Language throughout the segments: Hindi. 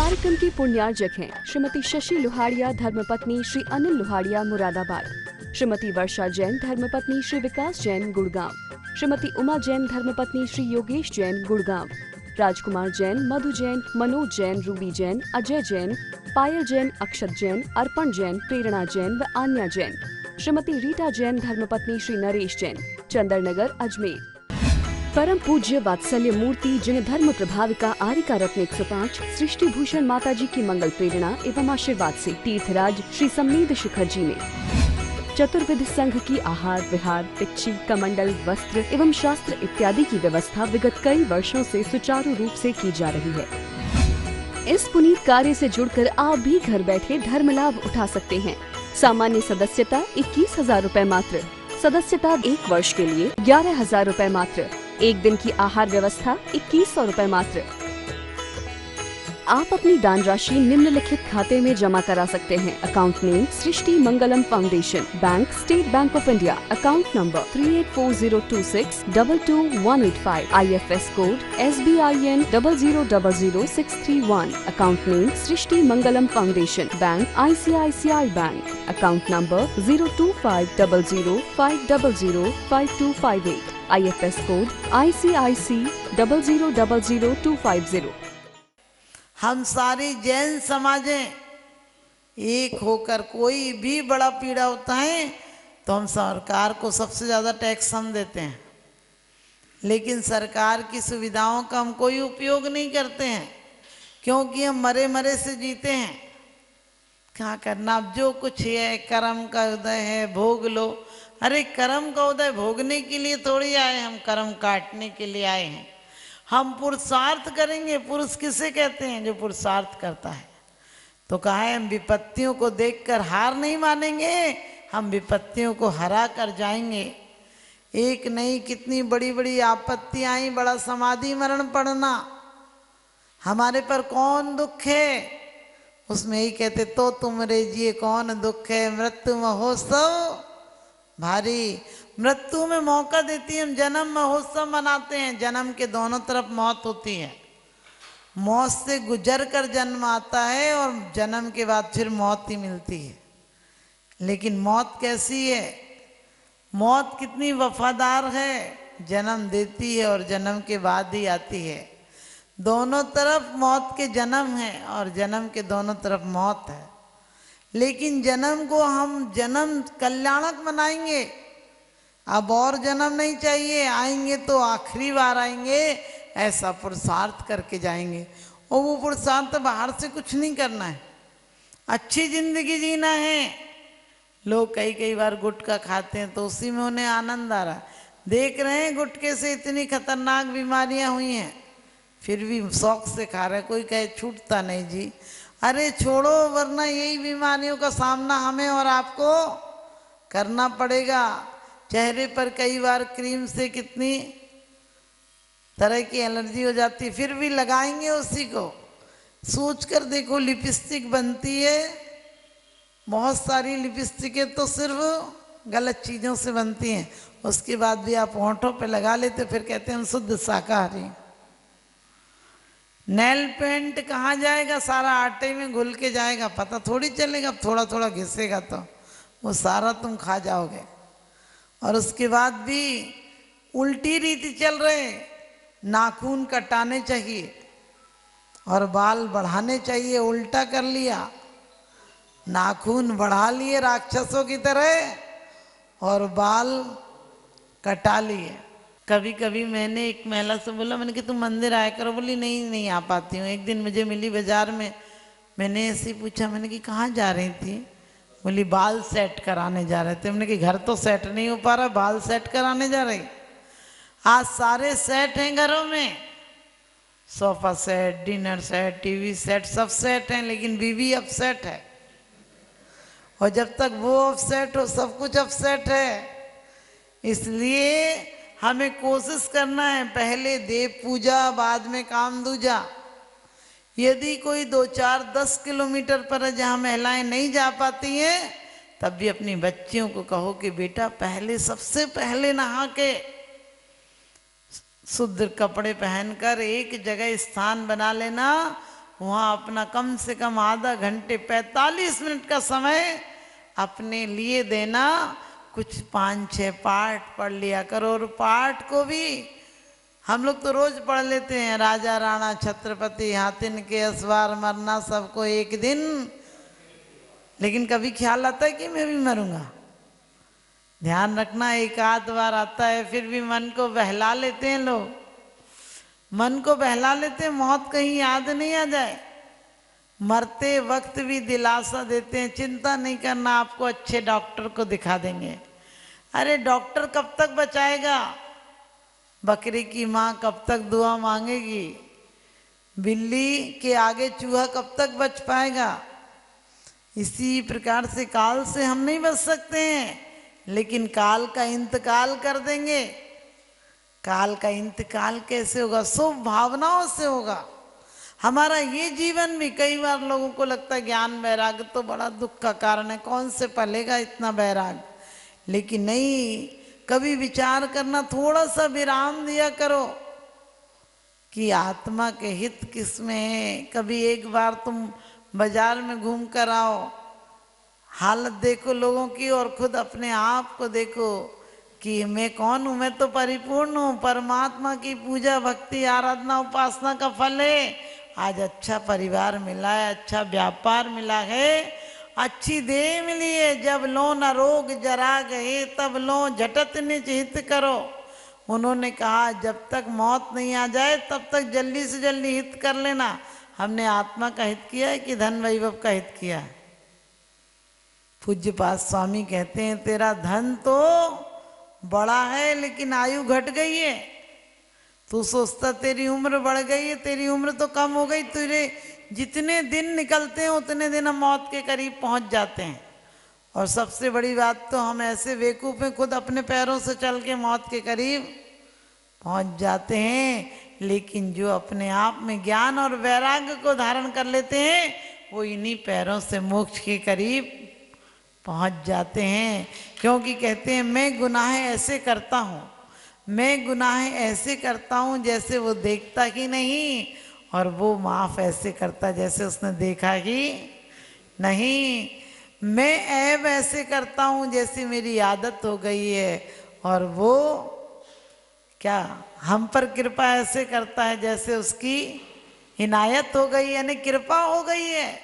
कार्यक्रम की पुण्यार्जक हैं श्रीमती शशि लोहाड़िया धर्मपत्नी श्री अनिल लोहाड़िया मुरादाबाद, श्रीमती वर्षा जैन धर्मपत्नी श्री विकास जैन गुड़गांव, श्रीमती उमा जैन धर्मपत्नी श्री योगेश जैन गुड़गांव, राजकुमार जैन, मधु जैन, मनोज जैन, रूबी जैन, अजय जैन, पायल जैन, अक्षत जैन, अर्पण जैन, प्रेरणा जैन व आन्या जैन, श्रीमती रीटा जैन धर्मपत्नी श्री नरेश जैन, चंदरनगर अजमेर। परम पूज्य वात्सल्य मूर्ति जिन धर्म प्रभाविका आरिका रत्न 105 सृष्टि भूषण माता जी की मंगल प्रेरणा एवं आशीर्वाद से तीर्थराज श्री सम्मेद शिखर जी में चतुर्विध संघ की आहार विहार पिच्ची कमंडल वस्त्र एवं शास्त्र इत्यादि की व्यवस्था विगत कई वर्षों से सुचारू रूप से की जा रही है। इस पुनीत कार्य से जुड़कर आप भी घर बैठे धर्म लाभ उठा सकते हैं। सामान्य सदस्यता 21,000 रूपए मात्र, सदस्यता 1 वर्ष के लिए 11,000 रूपए मात्र, एक दिन की आहार व्यवस्था 2100 रूपए मात्र। आप अपनी दान राशि निम्नलिखित खाते में जमा करा सकते हैं। Account name Srishti Mangalam foundation, bank state bank of India, account number 384026222185, IFS code SBIN 0000631, account name Srishti Mangalam foundation, bank ICICI bank, account number 0250050052258, IFS code ICIC 0000250। हम सारी जैन समाजें एक होकर कोई भी बड़ा पीड़ा होता है तो हम सरकार को सबसे ज़्यादा टैक्स हम देते हैं, लेकिन सरकार की सुविधाओं का हम कोई उपयोग नहीं करते हैं क्योंकि हम मरे मरे से जीते हैं। क्या करना, अब जो कुछ है कर्म का उदय है भोग लो। अरे कर्म का उदय भोगने के लिए थोड़ी आए, हम कर्म काटने के लिए आए हैं। हम पुरुषार्थ करेंगे। पुरुष किसे कहते हैं? जो पुरुषार्थ करता है। तो कहा है हम विपत्तियों को देखकर हार नहीं मानेंगे, हम विपत्तियों को हरा कर जाएंगे। एक नहीं कितनी बड़ी बड़ी आपत्ति आई, बड़ा समाधि मरण पड़ना, हमारे पर कौन दुख है? उसमें ही कहते तो तुम रे जिए कौन दुख है, मृत्यु महोत्सव भारी। मृत्यु में मौका देती है, हम जन्म महोत्सव मनाते हैं। जन्म के दोनों तरफ मौत होती है, मौत से गुजर कर जन्म आता है और जन्म के बाद फिर मौत ही मिलती है। लेकिन मौत कैसी है? मौत कितनी वफादार है, जन्म देती है और जन्म के बाद ही आती है। दोनों तरफ मौत के जन्म है और जन्म के दोनों तरफ मौत है। लेकिन जन्म को हम जन्म कल्याणक मनाएंगे। अब और जन्म नहीं चाहिए, आएंगे तो आखिरी बार आएंगे, ऐसा पुरुषार्थ करके जाएंगे। और वो पुरुषार्थ बाहर से कुछ नहीं करना है, अच्छी जिंदगी जीना है। लोग कई कई बार गुटखा खाते हैं तो उसी में उन्हें आनंद आ रहा है। देख रहे हैं गुटखे से इतनी खतरनाक बीमारियां हुई हैं, फिर भी शौक से खा रहे। कोई कहे छूटता नहीं जी, अरे छोड़ो, वरना यही बीमारियों का सामना हमें और आपको करना पड़ेगा। चेहरे पर कई बार क्रीम से कितनी तरह की एलर्जी हो जाती है, फिर भी लगाएंगे उसी को। सोच कर देखो, लिपस्टिक बनती है, बहुत सारी लिपस्टिकें तो सिर्फ गलत चीज़ों से बनती हैं, उसके बाद भी आप होंठों पे लगा लेते, फिर कहते हैं हम शुद्ध शाकाहारी। नेल पेंट कहाँ जाएगा? सारा आटे में घुल के जाएगा, पता थोड़ी चलेगा। थोड़ा थोड़ा घिसेगा तो वो सारा तुम खा जाओगे। और उसके बाद भी उल्टी रीति चल रहे, नाखून कटाने चाहिए और बाल बढ़ाने चाहिए, उल्टा कर लिया। नाखून बढ़ा लिए राक्षसों की तरह और बाल कटा लिए। कभी कभी मैंने एक महिला से बोला, मैंने कि तुम मंदिर आया करो। बोली नहीं नहीं आ पाती हूँ। एक दिन मुझे मिली बाजार में, मैंने ऐसे पूछा, मैंने कि कहाँ जा रही थी? बोली बाल सेट कराने जा रहे थे। मैंने कि घर तो सेट नहीं हो पा रहा, बाल सेट कराने जा रही? आज सारे सेट हैं घरों में, sofa set, dinner set, TV set, सब सेट हैं, लेकिन बीवी अपसेट है। और जब तक वो अपसेट हो सब कुछ अपसेट है। इसलिए हमें कोशिश करना है, पहले देव पूजा बाद में काम दूजा। यदि कोई 2, 4, 10 किलोमीटर पर है जहाँ महिलाएं नहीं जा पाती हैं, तब भी अपनी बच्चियों को कहो कि बेटा पहले सबसे पहले नहा के शुद्ध कपड़े पहनकर एक जगह स्थान बना लेना वहाँ अपना कम से कम आधा घंटे 45 मिनट का समय अपने लिए देना। कुछ 5-6 पाठ पढ़ लिया करो। और पाठ को भी हम लोग तो रोज पढ़ लेते हैं, राजा राणा छत्रपति हाथिन के असवार मरना सबको एक दिन, लेकिन कभी ख्याल आता है कि मैं भी मरूंगा? ध्यान रखना, एक आध बार आता है, फिर भी मन को बहला लेते हैं लोग, मन को बहला लेते हैं, मौत कहीं याद नहीं आ जाए। मरते वक्त भी दिलासा देते हैं, चिंता नहीं करना, आपको अच्छे डॉक्टर को दिखा देंगे। अरे डॉक्टर कब तक बचाएगा? बकरी की माँ कब तक दुआ मांगेगी? बिल्ली के आगे चूहा कब तक बच पाएगा? इसी प्रकार से काल से हम नहीं बच सकते हैं, लेकिन काल का इंतकाल कर देंगे। काल का इंतकाल कैसे होगा? शुभ भावनाओं से होगा। हमारा ये जीवन भी, कई बार लोगों को लगता है ज्ञान वैराग्य तो बड़ा दुख का कारण है, कौन से पलेगा इतना वैराग्य, लेकिन नहीं, कभी विचार करना, थोड़ा सा विराम दिया करो कि आत्मा के हित किसमें है। कभी एक बार तुम बाजार में घूम कर आओ, हालत देखो लोगों की और खुद अपने आप को देखो कि मैं कौन हूं? मैं तो परिपूर्ण हूं। परमात्मा की पूजा भक्ति आराधना उपासना का फल है। आज अच्छा परिवार मिला है, अच्छा व्यापार मिला है, अच्छी देह मिली है। जब लो न रोग जरा गए, तब लो झटत निज हित करो। उन्होंने कहा जब तक मौत नहीं आ जाए तब तक जल्दी से जल्दी हित कर लेना। हमने आत्मा का हित किया है कि धन वैभव का हित किया है? पूज्यपाद स्वामी कहते हैं तेरा धन तो बड़ा है लेकिन आयु घट गई है। तू सोचता तेरी उम्र बढ़ गई है, तेरी उम्र तो कम हो गई। तुझे जितने दिन निकलते हैं उतने दिन हम मौत के करीब पहुंच जाते हैं। और सबसे बड़ी बात तो हम ऐसे बेवकूफ हैं, खुद अपने पैरों से चल के मौत के करीब पहुंच जाते हैं। लेकिन जो अपने आप में ज्ञान और वैराग्य को धारण कर लेते हैं वो इन्हीं पैरों से मोक्ष के करीब पहुंच जाते हैं। क्योंकि कहते हैं मैं गुनाह ऐसे करता हूँ, मैं गुनाह ऐसे करता हूँ जैसे वो देखता ही नहीं, और वो माफ ऐसे करता जैसे उसने देखा ही नहीं। मैं ऐब ऐसे करता हूँ जैसे मेरी आदत हो गई है, और वो क्या हम पर कृपा ऐसे करता है जैसे उसकी इनायत हो गई, यानी कृपा हो गई है।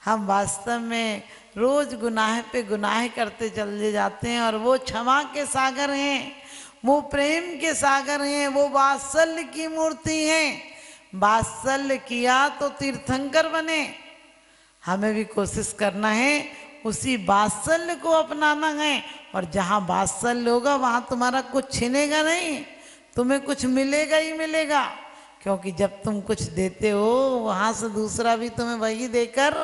हम वास्तव में रोज गुनाह पे गुनाह करते चले जाते हैं, और वो क्षमा के सागर हैं, वो प्रेम के सागर हैं, वो वात्सल्य की मूर्ति हैं। वात्सल्य किया तो तीर्थंकर बने। हमें भी कोशिश करना है उसी वात्सल्य को अपनाना है, और जहाँ वात्सल्य होगा वहाँ तुम्हारा कुछ छिनेगा नहीं, तुम्हें कुछ मिलेगा ही मिलेगा। क्योंकि जब तुम कुछ देते हो वहाँ से दूसरा भी तुम्हें वही देकर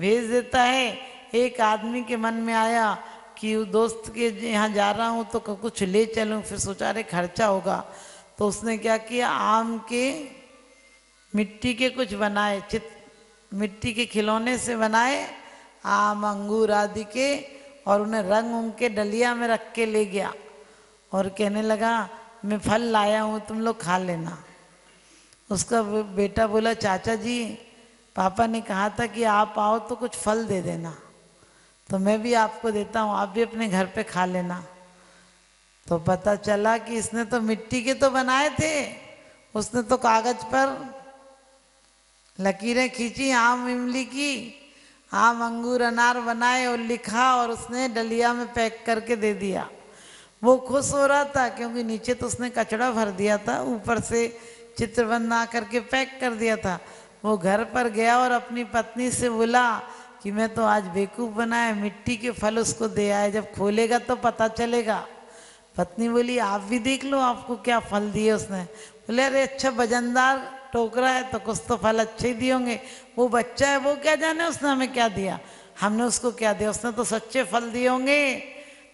भेज देता है। एक आदमी के मन में आया कि दोस्त के यहाँ जा रहा हूँ तो कुछ ले चलूँ, फिर सोचा अरे खर्चा होगा, तो उसने क्या किया, आम के मिट्टी के कुछ बनाए, मिट्टी के खिलौने से बनाए आम अंगूर आदि के, और उन्हें रंग उनके डलिया में रख के ले गया और कहने लगा मैं फल लाया हूँ तुम लोग खा लेना। उसका बेटा बोला चाचा जी पापा ने कहा था कि आप आओ तो कुछ फल दे देना, तो मैं भी आपको देता हूँ, आप भी अपने घर पे खा लेना। तो पता चला कि इसने तो मिट्टी के तो बनाए थे, उसने तो कागज पर लकीरें खींची आम इमली की, आम अंगूर अनार बनाए और लिखा, और उसने डलिया में पैक करके दे दिया। वो खुश हो रहा था क्योंकि नीचे तो उसने कचड़ा भर दिया था, ऊपर से चित्र बना करके पैक कर दिया था। वो घर पर गया और अपनी पत्नी से बोला कि मैं तो आज बेवकूफ़ बनाया, मिट्टी के फल उसको दे आए, जब खोलेगा तो पता चलेगा। पत्नी बोली आप भी देख लो आपको क्या फल दिए उसने। बोले अरे अच्छा वजनदार टोकरा है तो कुछ तो फल अच्छे ही दिए होंगे, वो बच्चा है वो क्या जाने उसने हमें क्या दिया, हमने उसको क्या दिया, उसने तो सच्चे फल दिए होंगे।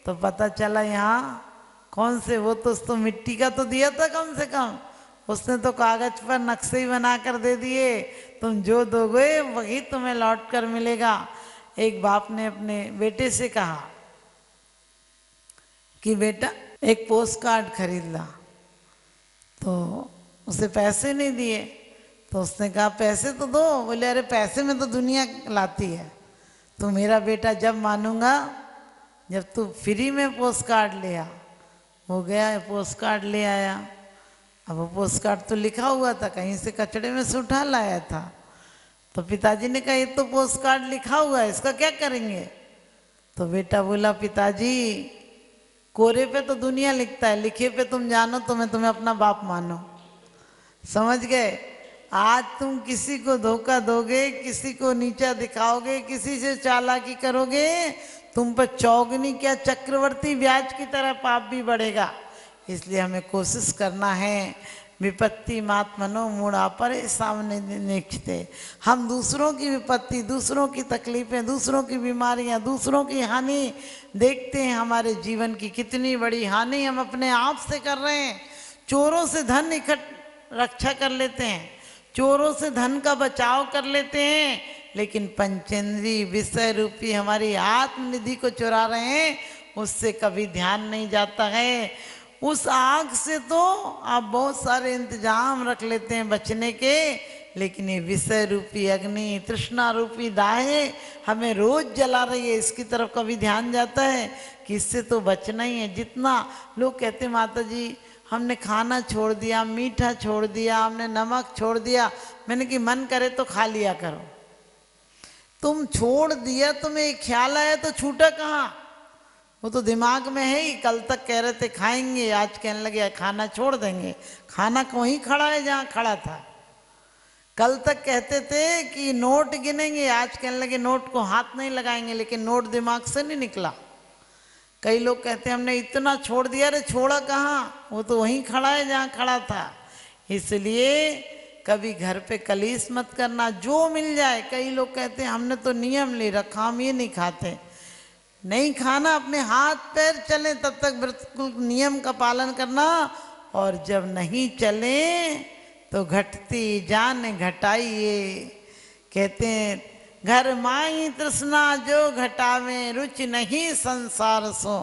तो पता चला यहाँ कौन से, वो तो उसको मिट्टी का तो दिया था कम से कम, उसने तो कागज पर नक्शे ही बना कर दे दिए, तुम जो दोगे वही तुम्हें लौट कर मिलेगा। एक बाप ने अपने बेटे से कहा कि बेटा एक पोस्ट कार्ड खरीद ला, तो उसे पैसे नहीं दिए, तो उसने कहा पैसे तो दो। बोले अरे पैसे में तो दुनिया लाती है, तो मेरा बेटा जब मानूंगा जब तू फ्री में पोस्ट कार्ड ले आ। हो गया, पोस्ट कार्ड ले आया। अब वो पोस्ट कार्ड तो लिखा हुआ था, कहीं से कचड़े में से उठा लाया था। तो पिताजी ने कहा ये तो पोस्ट कार्ड लिखा हुआ है, इसका क्या करेंगे? तो बेटा बोला पिताजी कोरे पे तो दुनिया लिखता है, लिखे पे तुम जानो तो मैं तुम्हें अपना बाप मानो। समझ गए? आज तुम किसी को धोखा दोगे, किसी को नीचा दिखाओगे, किसी से चालाकी करोगे, तुम पर चौगनी क्या चक्रवर्ती ब्याज की तरह पाप भी बढ़ेगा। इसलिए हमें कोशिश करना है विपत्ति मात मनो मूढ़ा पर सामने निकते। हम दूसरों की विपत्ति, दूसरों की तकलीफें, दूसरों की बीमारियां, दूसरों की हानि देखते हैं। हमारे जीवन की कितनी बड़ी हानि हम अपने आप से कर रहे हैं। चोरों से धन रक्षा कर लेते हैं, चोरों से धन का बचाव कर लेते हैं, लेकिन पंचेंद्री विषय रूपी हमारी आत्मनिधि को चुरा रहे हैं, उससे कभी ध्यान नहीं जाता है। उस आग से तो आप बहुत सारे इंतजाम रख लेते हैं बचने के, लेकिन ये विषय रूपी अग्नि, तृष्णा रूपी दाहे हमें रोज जला रही है। इसकी तरफ कभी ध्यान जाता है कि इससे तो बचना ही है। जितना लोग कहते हैं माता जी हमने खाना छोड़ दिया, मीठा छोड़ दिया, हमने नमक छोड़ दिया। मैंने कि मन करे तो खा लिया करो। तुम छोड़ दिया, तुम्हें एक ख्याल आया तो छूटा कहाँ? वो तो दिमाग में है ही। कल तक कह रहे थे खाएंगे, आज कहने लगे खाना छोड़ देंगे। खाना वहीं खड़ा है जहाँ खड़ा था। कल तक कहते थे कि नोट गिनेंगे, आज कहने लगे नोट को हाथ नहीं लगाएंगे, लेकिन नोट दिमाग से नहीं निकला। कई लोग कहते हैं हमने इतना छोड़ दिया, अरे छोड़ा कहाँ? वो तो वहीं खड़ा है जहाँ खड़ा था। इसलिए कभी घर पे कलीस मत करना, जो मिल जाए। कई लोग कहते हैं हमने तो नियम ले रखा, हम ये नहीं खाते। नहीं खाना, अपने हाथ पैर चले तब तक बिल्कुल नियम का पालन करना, और जब नहीं चले तो घटती जान घटाइए। कहते हैं घर माई तृष्णा जो घटावे, रुचि नहीं संसार सो,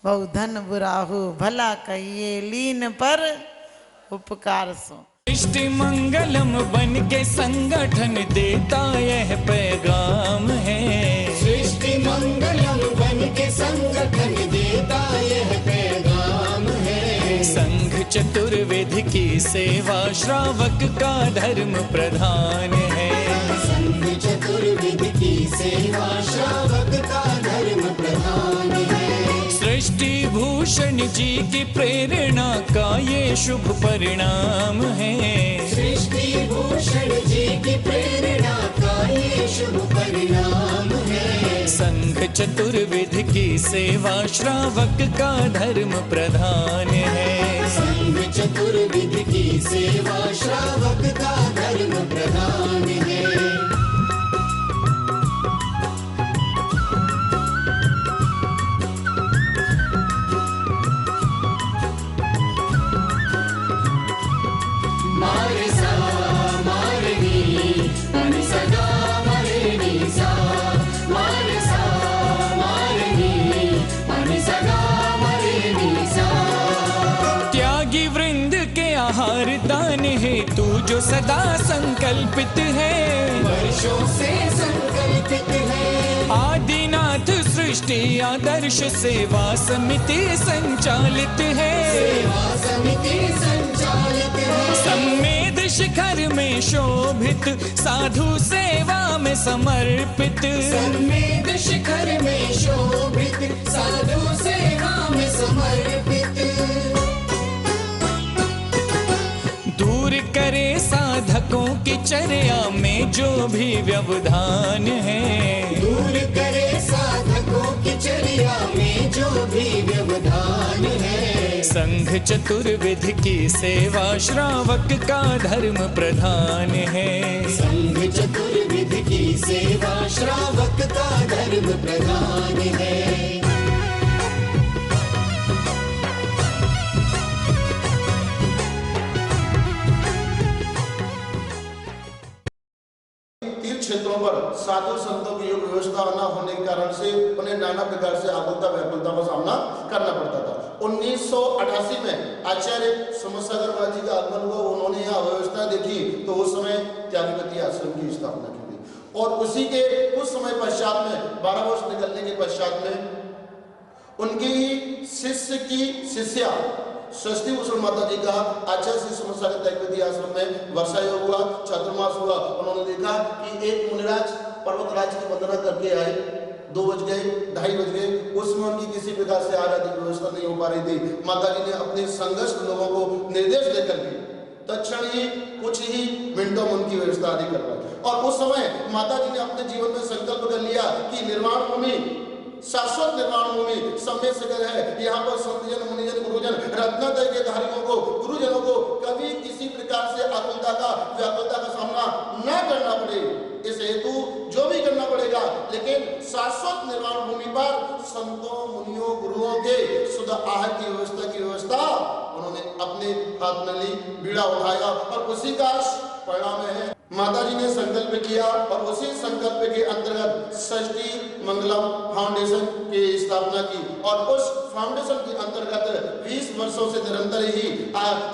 बहु धन बुराहु भला कहिए, लीन पर उपकार सो। सृष्टि मंगलम बन के संगठन देता यह पैगाम है। सृष्टि मंगलम बन के संगठन देता यह पैगाम है। संघ चतुर्वेद की सेवा श्रावक का धर्म प्रधान है। संघ चतुर्वेद की सेवा श्रावक का धर्म प्रधान है। सृष्टि भूषण जी की प्रेरणा का ये शुभ परिणाम है। सृष्टि भूषण जी की प्रेरणा का ये शुभ परिणाम है। संघ चतुर्वेद की सेवा श्रावक का धर्म प्रधान है। संघ चतुर्वेद की सेवा श्रावक का धर्म प्रधान है। मारे सा मारे नी मनि सदा मारे नी सा, मारे सा मारे नी मनि सदा मारे नी सा। त्यागी वृंद के आहार दान है तू जो सदा संकल्पित है। वर्षों से संकल्पित है। आदिनाथ सृष्टि आदर्श सेवा समिति संचालित है। सेवा समिति संचालित है। सम्मेद शिखर में शोभित, साधु सेवा में समर्पित। सम्मेद शिखर में शोभित, साधु सेवा में समर्पित। दूर करे साधकों की चर्या में जो भी व्यवधान है। दूर करे साधकों की चर्या में जो भी व्यवधान है। संघ चतुर्विध की सेवा श्रावक का धर्म प्रधान है। संघ चतुर्विध की सेवा श्रावक का धर्म प्रधान है। तीर्थ क्षेत्रों स्थलों पर साधु संतों की योग व्यवस्था न होने के कारण से उन्हें नाना प्रकार से आकुलता व्याकुलता का सामना करना पड़ता था। 1988 में आचार्य समसागर जी का आगमन हुआ, उन्होंने यहाँ व्यवस्था देखी तो उस समय त्यागपति आश्रम की स्थापना की गई। और उसी के कुछ समय पश्चात में 12 वर्ष निकलने के पश्चात में उनकी शिष्य की शिष्या षष्ठी भूषण माता जी का आचार्य श्री समसागर त्यागपति आश्रम में वर्षा योग हुआ, चातुर्मास हुआ। उन्होंने देखा कि एक मुनिराज पर्वतराज की वंदना करके आए, 2 बज गए, 2:30 बज गए, उसमें उनकी किसी प्रकार से आराध्य व्यवस्था नहीं हो पा रही थी। माता जी ने अपने संघर्ष लोगों को निर्देश देकर के तत्क्षण ही कुछ ही मिनटों में उनकी व्यवस्था आदि करवाई। और उस समय माता जी ने अपने जीवन में संकल्प कर लिया कि निर्वाण भूमि, शाश्वत निर्वाण भूमि सम्य सागर है। यहाँ पर संतजन, मुनिजन, गुरुजन, रत्नत्रय के धारियों को, गुरुजनों को कभी किसी प्रकार से आकुलता का व्याकुलता का सामना न करना पड़े, इस हेतु जो भी करना पड़ेगा, लेकिन शाश्वत निर्वाण भूमि पर संतों, मुनियों, गुरुओं के शुद्ध आहार की व्यवस्था उन्होंने अपने हाथ में ली, बीड़ा उठाया और उसी का परिणाम है माता जी ने संकल्प किया। और उसी संकल्प के अंतर्गत षष्ठी मंगलम फाउंडेशन की स्थापना की। और उस फाउंडेशन के अंतर्गत 20 वर्षों से निरंतर ही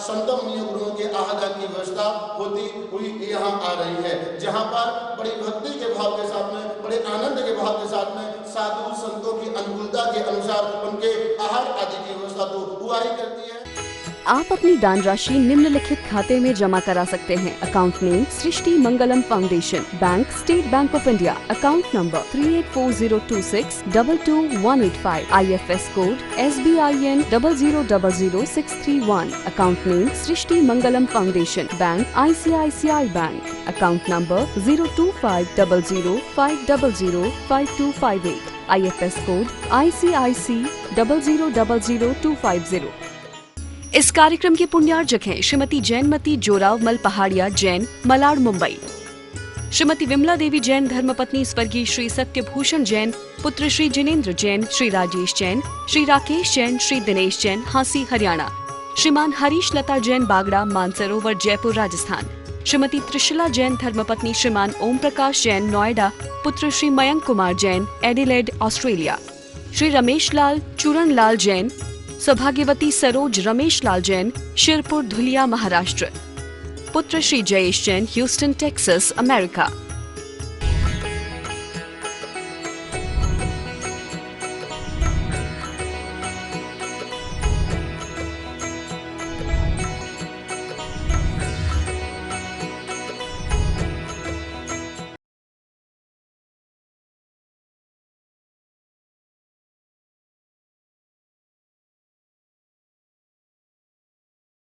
संतों, मुनियों, गुरुओं के आहार की व्यवस्था होती हुई यहाँ आ रही है, जहाँ पर बड़ी भक्ति के भाव के साथ में, बड़े आनंद के भाव के साथ में साधु संतों की अनुकूलता के अनुसार उनके आहार आदि की व्यवस्था तो हुआ ही करती है। आप अपनी दान राशि निम्नलिखित खाते में जमा करा सकते हैं। Account name Srishti Mangalam foundation, bank state bank of India, account number 384026222185, IFS code SBIN 0000631, account name Srishti Mangalam foundation, bank ICICI bank, account number 0250050052258, IFS code ICIC 0000250। इस कार्यक्रम के पुण्यार्जक हैं श्रीमती जैनमती जोरावमल पहाड़िया जैन, मलाड, मुंबई। श्रीमती विमला देवी जैन धर्मपत्नी स्वर्गीय श्री सत्यभूषण जैन, पुत्र श्री जिनेन्द्र जैन, श्री राजेश जैन, श्री राकेश जैन, श्री दिनेश जैन, हांसी, हरियाणा। श्रीमान हरीश लता जैन बागड़ा, मानसरोवर, जयपुर, राजस्थान। श्रीमती त्रिशला जैन धर्मपत्नी श्रीमान ओम प्रकाश जैन, नोएडा, पुत्र श्री मयंक कुमार जैन, एडिलेड, ऑस्ट्रेलिया। श्री रमेश लाल चूरण लाल जैन, सौभाग्यवती सरोज रमेश लाल जैन, शिरपुर, धुलिया, महाराष्ट्र। पुत्र Shri Jayesh Jain, Houston, Texas, America.